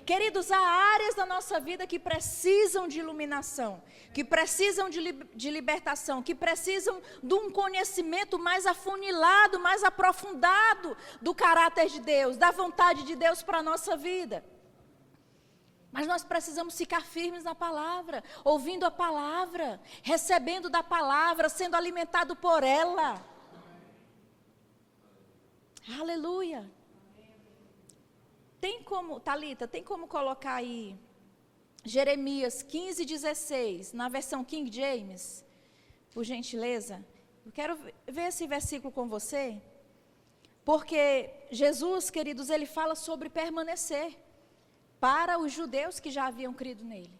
A: Queridos, há áreas da nossa vida que precisam de iluminação, que precisam de libertação, que precisam de um conhecimento mais afunilado, mais aprofundado do caráter de Deus, da vontade de Deus para a nossa vida. Mas nós precisamos ficar firmes na palavra, ouvindo a palavra, recebendo da palavra, sendo alimentado por ela. Aleluia. Tem como, Thalita, tem como colocar aí Jeremias 15:16, na versão King James, por gentileza? Eu quero ver esse versículo com você, porque Jesus, queridos, ele fala sobre permanecer para os judeus que já haviam crido nele.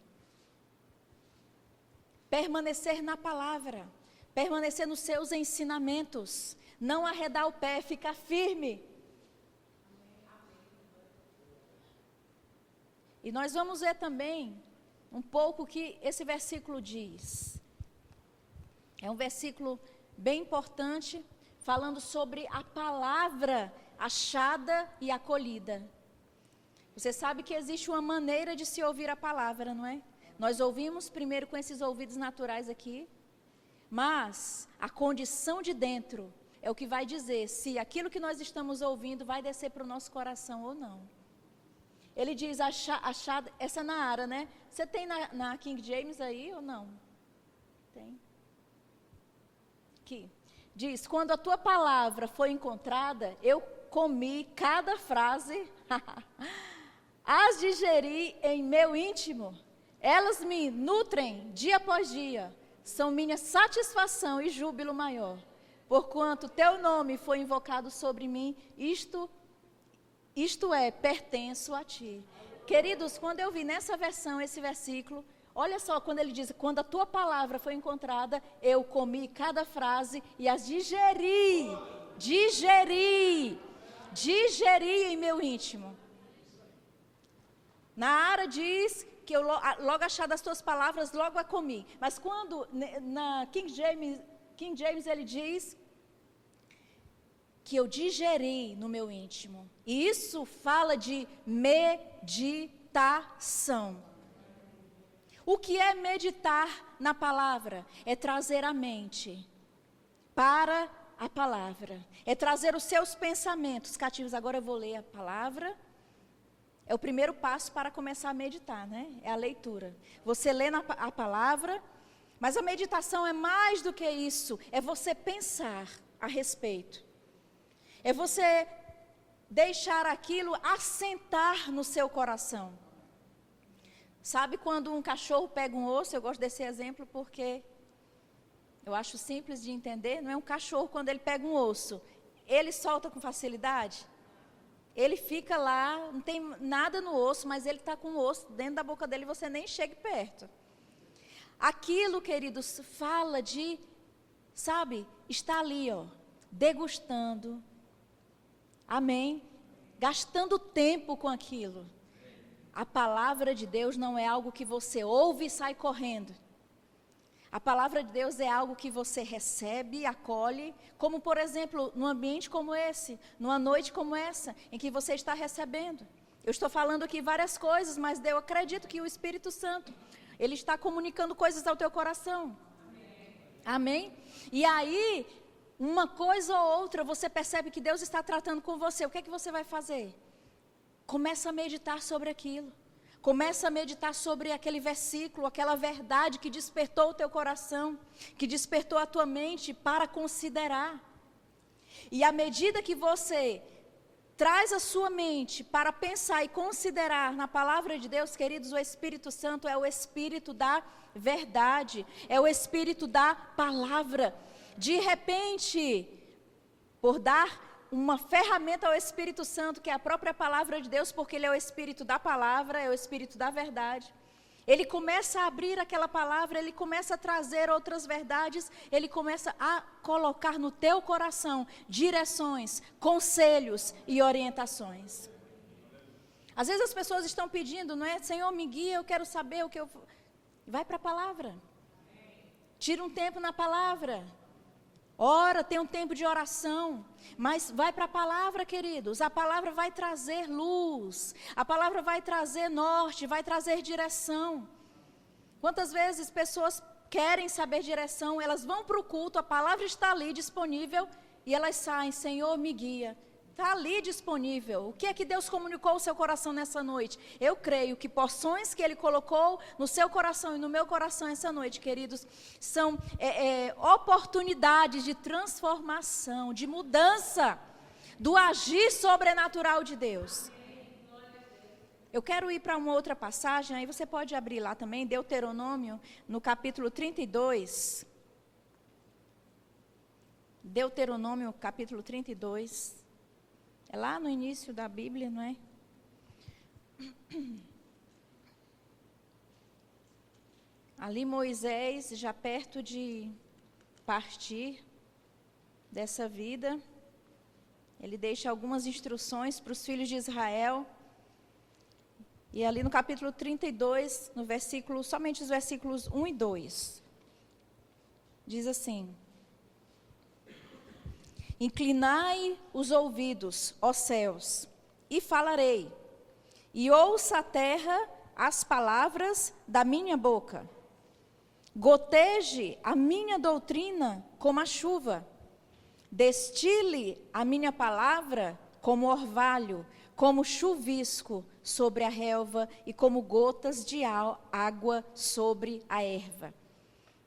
A: Permanecer na palavra, permanecer nos seus ensinamentos, não arredar o pé, ficar firme. E nós vamos ver também um pouco o que esse versículo diz. É um versículo bem importante, falando sobre a palavra achada e acolhida. Você sabe que existe uma maneira de se ouvir a palavra, não é? Nós ouvimos primeiro com esses ouvidos naturais aqui, mas a condição de dentro é o que vai dizer se aquilo que nós estamos ouvindo vai descer para o nosso coração ou não. Ele diz, achada, essa é na Ara, né? Você tem na King James aí ou não? Tem. Aqui. Diz, quando a tua palavra foi encontrada, eu comi cada frase, as digeri em meu íntimo. Elas me nutrem dia após dia, são minha satisfação e júbilo maior. Porquanto teu nome foi invocado sobre mim, isto é, pertenço a ti. Queridos, quando eu vi nessa versão, esse versículo, olha só, quando ele diz, quando a tua palavra foi encontrada, eu comi cada frase e as digeri em meu íntimo. Na Ara diz que eu logo achar das tuas palavras, logo a comi. Mas quando, na King James ele diz, que eu digeri no meu íntimo. E isso fala de meditação. O que é meditar na palavra? É trazer a mente para a palavra. É trazer os seus pensamentos cativos. Agora eu vou ler a palavra. É o primeiro passo para começar a meditar, né? É a leitura. Você lê a palavra, mas a meditação é mais do que isso. É você pensar a respeito. É você deixar aquilo assentar no seu coração. Sabe quando um cachorro pega um osso? Eu gosto desse exemplo porque eu acho simples de entender. Não é um cachorro quando ele pega um osso, ele solta com facilidade? Ele fica lá, não tem nada no osso, mas ele está com o osso dentro da boca dele e você nem chega perto. Aquilo, queridos, fala de, sabe, está ali, ó, degustando, amém? Gastando tempo com aquilo. A palavra de Deus não é algo que você ouve e sai correndo. A palavra de Deus é algo que você recebe, acolhe, como por exemplo, num ambiente como esse, numa noite como essa, em que você está recebendo. Eu estou falando aqui várias coisas, mas eu acredito que o Espírito Santo, ele está comunicando coisas ao teu coração. Amém? E aí, uma coisa ou outra, você percebe que Deus está tratando com você. O que é que você vai fazer? Começa a meditar sobre aquilo. Começa a meditar sobre aquele versículo, aquela verdade que despertou o teu coração, que despertou a tua mente para considerar. E à medida que você traz a sua mente para pensar e considerar na palavra de Deus, queridos, o Espírito Santo é o Espírito da verdade, é o Espírito da palavra. De repente, por dar uma ferramenta ao Espírito Santo, que é a própria palavra de Deus, porque ele é o Espírito da palavra, é o Espírito da verdade. Ele começa a abrir aquela palavra, ele começa a trazer outras verdades, ele começa a colocar no teu coração direções, conselhos e orientações. Às vezes as pessoas estão pedindo, não é? Senhor, me guia, eu quero saber o que eu... Vai para a palavra. Tira um tempo na palavra. Ora, tem um tempo de oração, mas vai para a palavra, queridos. A palavra vai trazer luz, a palavra vai trazer norte, vai trazer direção. Quantas vezes pessoas querem saber direção, elas vão para o culto, a palavra está ali disponível e elas saem, Senhor, me guia. Está ali disponível. O que é que Deus comunicou ao seu coração nessa noite? Eu creio que porções que Ele colocou no seu coração e no meu coração essa noite, queridos, são oportunidades de transformação, de mudança, do agir sobrenatural de Deus. Eu quero ir para uma outra passagem, aí você pode abrir lá também, Deuteronômio, no capítulo 32. Deuteronômio, capítulo 32. É lá no início da Bíblia, não é? Ali Moisés, já perto de partir dessa vida, ele deixa algumas instruções para os filhos de Israel. E ali no capítulo 32, no versículo, somente os versículos 1 e 2, diz assim: Inclinai os ouvidos, ó céus, e falarei, e ouça a terra as palavras da minha boca. Goteje a minha doutrina como a chuva, destile a minha palavra como orvalho, como chuvisco sobre a relva e como gotas de água sobre a erva.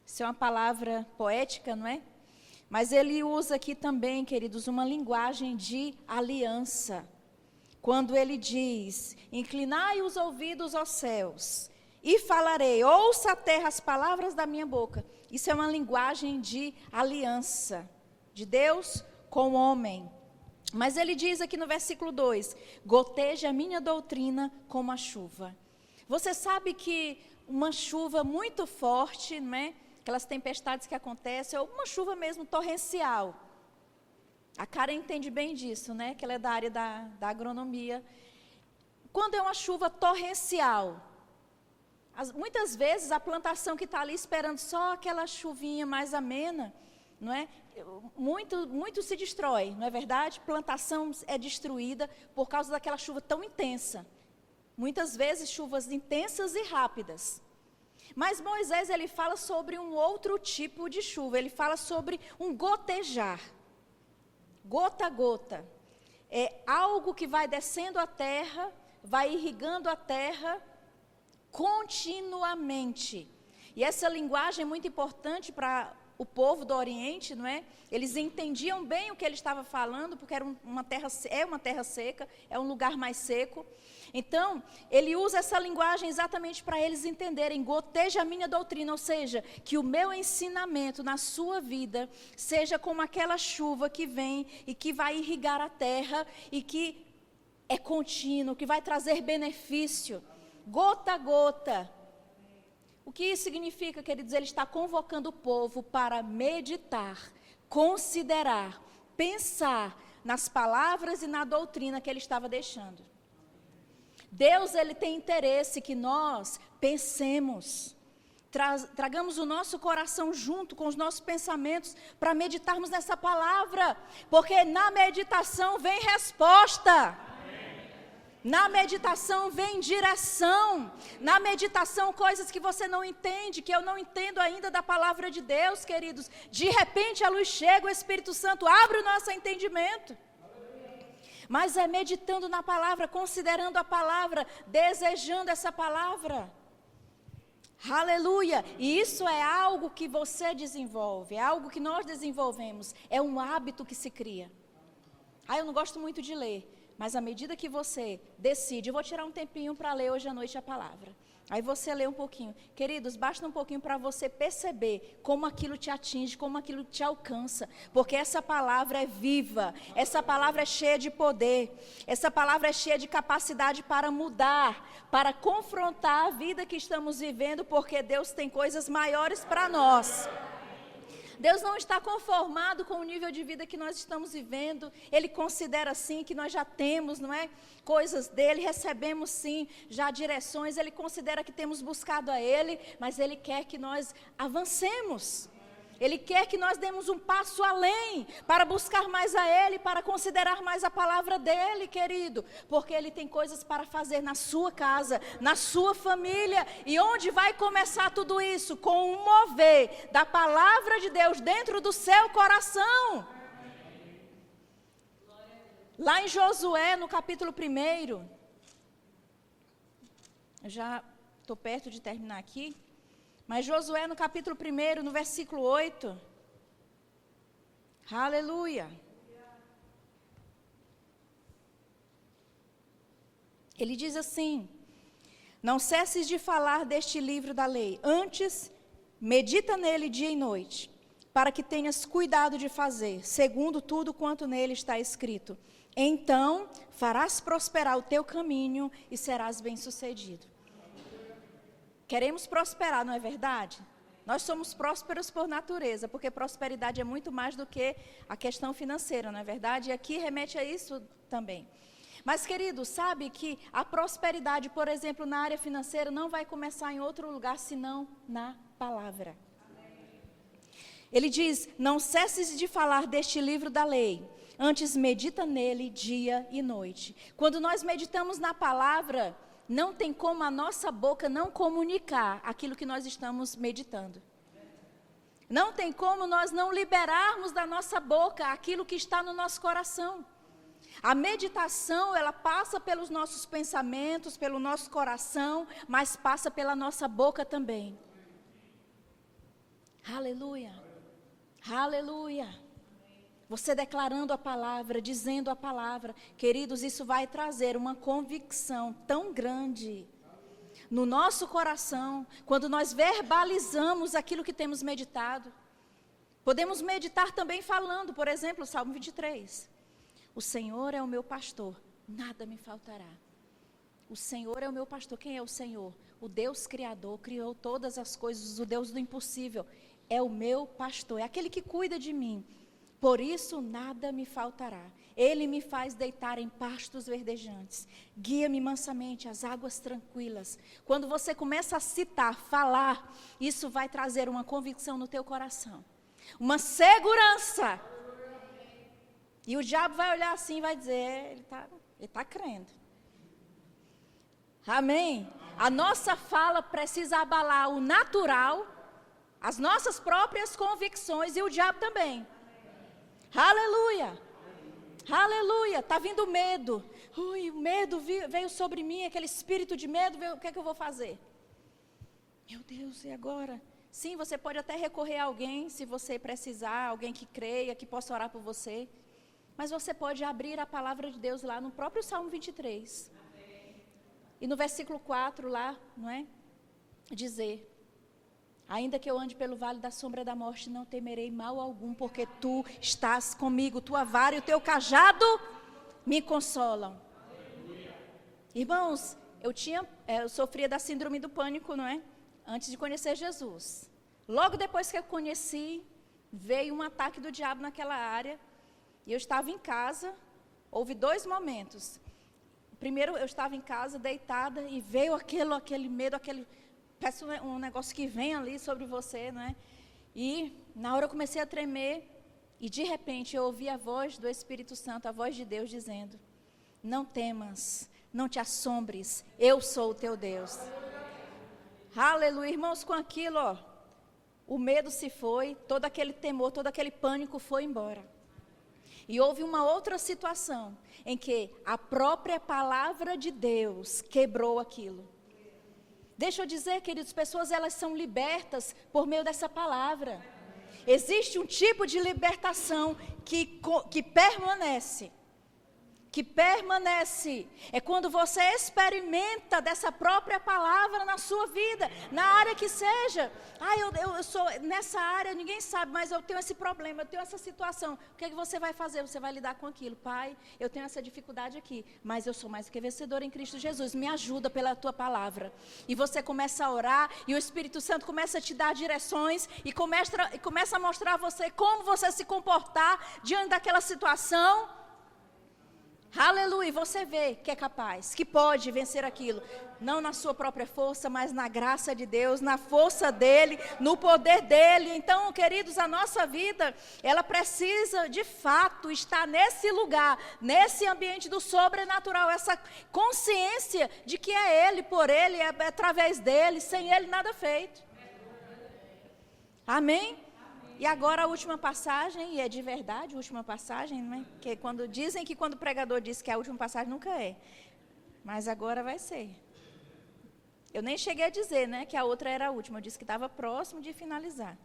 A: Isso é uma palavra poética, não é? Mas ele usa aqui também, queridos, uma linguagem de aliança. Quando ele diz, inclinai os ouvidos aos céus, e falarei, ouça a terra as palavras da minha boca. Isso é uma linguagem de aliança, de Deus com o homem. Mas ele diz aqui no versículo 2, goteja a minha doutrina como a chuva. Você sabe que uma chuva muito forte, não é? Aquelas tempestades que acontecem, ou uma chuva mesmo torrencial. A Karen entende bem disso, né? Que ela é da área da agronomia. Quando é uma chuva torrencial, muitas vezes a plantação que está ali esperando só aquela chuvinha mais amena, não é? muito se destrói, não é verdade? Plantação é destruída por causa daquela chuva tão intensa. Muitas vezes chuvas intensas e rápidas. Mas Moisés, ele fala sobre um outro tipo de chuva. Ele fala sobre um gotejar. Gota a gota. É algo que vai descendo a terra, vai irrigando a terra continuamente. E essa linguagem é muito importante para o povo do Oriente, não é? Eles entendiam bem o que ele estava falando, porque era uma terra seca, é um lugar mais seco. Então, ele usa essa linguagem exatamente para eles entenderem, goteja a minha doutrina, ou seja, que o meu ensinamento na sua vida seja como aquela chuva que vem e que vai irrigar a terra e que é contínuo, que vai trazer benefício, gota a gota. O que isso significa, queridos? Ele está convocando o povo para meditar, considerar, pensar nas palavras e na doutrina que ele estava deixando. Deus, ele tem interesse que nós pensemos, tragamos o nosso coração junto com os nossos pensamentos para meditarmos nessa palavra, porque na meditação vem resposta. Na meditação vem direção, na meditação coisas que você não entende, que eu não entendo ainda da palavra de Deus, queridos. De repente a luz chega, o Espírito Santo abre o nosso entendimento. Mas é meditando na palavra, considerando a palavra, desejando essa palavra. Aleluia! E isso é algo que você desenvolve, é algo que nós desenvolvemos, é um hábito que se cria. Eu não gosto muito de ler. Mas à medida que você decide, eu vou tirar um tempinho para ler hoje à noite a palavra. Aí você lê um pouquinho. Queridos, basta um pouquinho para você perceber como aquilo te atinge, como aquilo te alcança. Porque essa palavra é viva, essa palavra é cheia de poder, essa palavra é cheia de capacidade para mudar, para confrontar a vida que estamos vivendo, porque Deus tem coisas maiores para nós. Deus não está conformado com o nível de vida que nós estamos vivendo. Ele considera sim que nós já temos, não é? Coisas dele, recebemos sim já direções. Ele considera que temos buscado a ele, mas ele quer que nós avancemos. Ele quer que nós demos um passo além para buscar mais a ele, para considerar mais a palavra dele, querido. Porque ele tem coisas para fazer na sua casa, na sua família. E onde vai começar tudo isso? Com um mover da palavra de Deus dentro do seu coração. Lá em Josué, no capítulo 1, eu já estou perto de terminar aqui. Mas Josué no capítulo 1, no versículo 8, aleluia. Ele diz assim: não cesses de falar deste livro da lei, antes medita nele dia e noite, para que tenhas cuidado de fazer, segundo tudo quanto nele está escrito. Então farás prosperar o teu caminho e serás bem-sucedido. Queremos prosperar, não é verdade? Nós somos prósperos por natureza, porque prosperidade é muito mais do que a questão financeira, não é verdade? E aqui remete a isso também. Mas, querido, sabe que a prosperidade, por exemplo, na área financeira, não vai começar em outro lugar, senão na palavra. Ele diz, não cesses de falar deste livro da lei, antes medita nele dia e noite. Quando nós meditamos na palavra, não tem como a nossa boca não comunicar aquilo que nós estamos meditando. Não tem como nós não liberarmos da nossa boca aquilo que está no nosso coração. A meditação, ela passa pelos nossos pensamentos, pelo nosso coração, mas passa pela nossa boca também. Aleluia. Aleluia. Você declarando a palavra, dizendo a palavra, queridos, isso vai trazer uma convicção tão grande no nosso coração, quando nós verbalizamos aquilo que temos meditado. Podemos meditar também falando, por exemplo, o Salmo 23. O Senhor é o meu pastor, nada me faltará. O Senhor é o meu pastor. Quem é o Senhor? O Deus Criador, criou todas as coisas, o Deus do impossível. É o meu pastor, é aquele que cuida de mim. Por isso nada me faltará. Ele me faz deitar em pastos verdejantes. Guia-me mansamente às águas tranquilas. Quando você começa a citar, falar, isso vai trazer uma convicção no teu coração. uma segurança. E o diabo vai olhar assim e vai dizer, ele está crendo. Amém? A nossa fala precisa abalar o natural, as nossas próprias convicções e o diabo também. Aleluia! Aleluia! Está vindo medo. Ui, o medo veio sobre mim, aquele espírito de medo, o que é que eu vou fazer? Meu Deus, e agora? Sim, você pode até recorrer a alguém, se você precisar, alguém que creia, que possa orar por você. Mas você pode abrir a palavra de Deus lá no próprio Salmo 23. E no versículo 4 lá, não é? Dizer, ainda que eu ande pelo vale da sombra da morte, não temerei mal algum, porque tu estás comigo, tua vara e o teu cajado me consolam. Irmãos, eu sofria da síndrome do pânico, não é? Antes de conhecer Jesus. Logo depois que eu conheci, veio um ataque do diabo naquela área. E eu estava em casa, houve 2 momentos. Primeiro, eu estava em casa, deitada, e veio aquele medo, parece um negócio que vem ali sobre você, não é? E na hora eu comecei a tremer, e de repente eu ouvi a voz do Espírito Santo, a voz de Deus dizendo, não temas, não te assombres, eu sou o teu Deus. Aleluia, irmãos, com aquilo, ó, o medo se foi, todo aquele temor, todo aquele pânico foi embora. E houve uma outra situação, em que a própria palavra de Deus quebrou aquilo. Deixa eu dizer, queridos, pessoas elas são libertas por meio dessa palavra. Existe um tipo de libertação que permanece. É quando você experimenta dessa própria palavra na sua vida, na área que seja. Eu sou nessa área, ninguém sabe, mas eu tenho esse problema, eu tenho essa situação. O que é que você vai fazer? Você vai lidar com aquilo. Pai, eu tenho essa dificuldade aqui, mas eu sou mais do que vencedor em Cristo Jesus. Me ajuda pela tua palavra. E você começa a orar, e o Espírito Santo começa a te dar direções, e começa a mostrar a você como você se comportar diante daquela situação. Aleluia, você vê que é capaz, que pode vencer aquilo, não na sua própria força, mas na graça de Deus, na força dEle, no poder dEle. Então, queridos, a nossa vida, ela precisa de fato estar nesse lugar, nesse ambiente do sobrenatural, essa consciência de que é Ele, por Ele, é através dEle, sem Ele nada feito. Amém? E agora a última passagem, e é de verdade a última passagem, né? Que dizem que quando o pregador diz que é a última passagem, nunca é. Mas agora vai ser. Eu nem cheguei a dizer, né, que a outra era a última, eu disse que estava próximo de finalizar.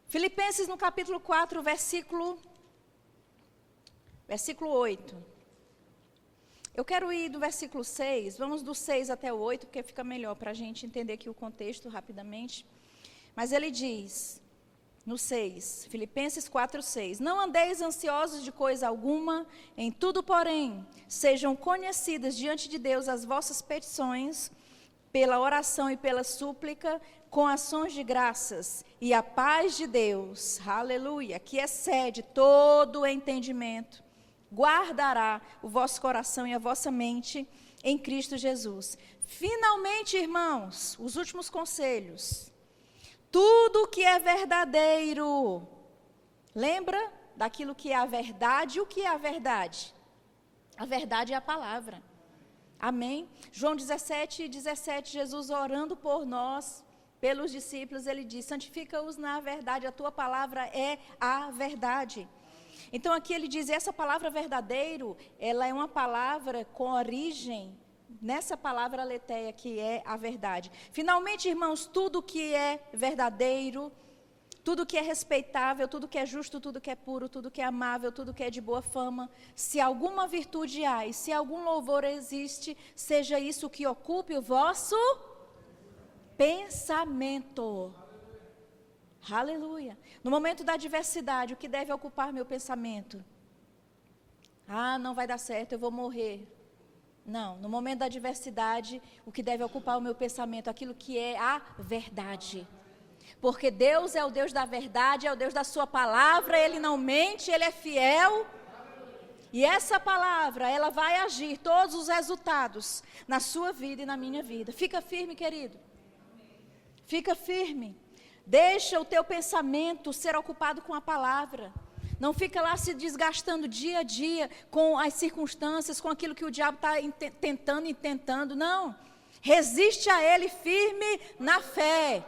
A: Filipenses no capítulo 4, versículo 8. Eu quero ir do versículo 6, vamos do 6 até o 8, porque fica melhor para a gente entender aqui o contexto rapidamente. Mas ele diz... No 6, Filipenses 4, 6. Não andeis ansiosos de coisa alguma, em tudo, porém, sejam conhecidas diante de Deus as vossas petições, pela oração e pela súplica, com ações de graças. E a paz de Deus, aleluia, que excede todo o entendimento, guardará o vosso coração e a vossa mente em Cristo Jesus. Finalmente, irmãos, os últimos conselhos. Tudo que é verdadeiro, lembra daquilo que é a verdade? O que é a verdade? A verdade é a palavra. Amém? João 17, Jesus orando por nós, pelos discípulos, ele diz, santifica-os na verdade, a tua palavra é a verdade. Então aqui ele diz, essa palavra verdadeiro, ela é uma palavra com origem nessa palavra aletheia que é a verdade. Finalmente, irmãos, tudo que é verdadeiro, tudo que é respeitável, tudo que é justo, tudo que é puro, tudo que é amável, tudo que é de boa fama, se alguma virtude há e se algum louvor existe, seja isso que ocupe o vosso pensamento. Aleluia. No momento da adversidade, o que deve ocupar meu pensamento? Não vai dar certo, eu vou morrer. Não, no momento da adversidade, o que deve ocupar o meu pensamento, aquilo que é a verdade. Porque Deus é o Deus da verdade, é o Deus da sua palavra, Ele não mente, Ele é fiel. E essa palavra, ela vai agir todos os resultados na sua vida e na minha vida. Fica firme, querido. Fica firme. Deixa o teu pensamento ser ocupado com a palavra. Não fica lá se desgastando dia a dia com as circunstâncias, com aquilo que o diabo está tentando. Não. Resiste a ele firme na fé.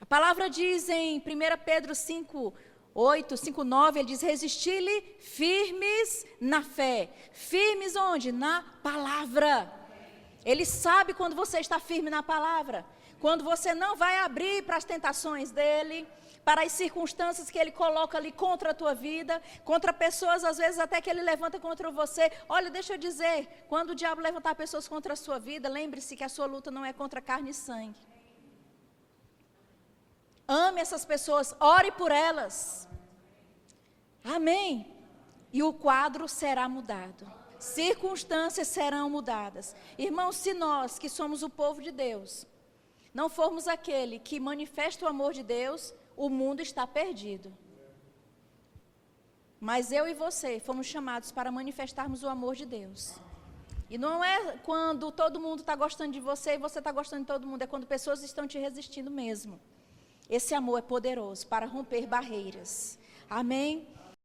A: A palavra diz em 1 Pedro 5:8, 5:9, ele diz: resisti-lhe firmes na fé. Firmes onde? Na palavra. Ele sabe quando você está firme na palavra. Quando você não vai abrir para as tentações dele, para as circunstâncias que ele coloca ali contra a tua vida, contra pessoas, às vezes até que ele levanta contra você. Olha, deixa eu dizer, quando o diabo levantar pessoas contra a sua vida, lembre-se que a sua luta não é contra carne e sangue. Ame essas pessoas, ore por elas. Amém. E o quadro será mudado. Circunstâncias serão mudadas. Irmãos, se nós, que somos o povo de Deus, não formos aquele que manifesta o amor de Deus, o mundo está perdido. Mas eu e você fomos chamados para manifestarmos o amor de Deus. E não é quando todo mundo está gostando de você e você está gostando de todo mundo, é quando pessoas estão te resistindo mesmo. Esse amor é poderoso para romper barreiras. Amém?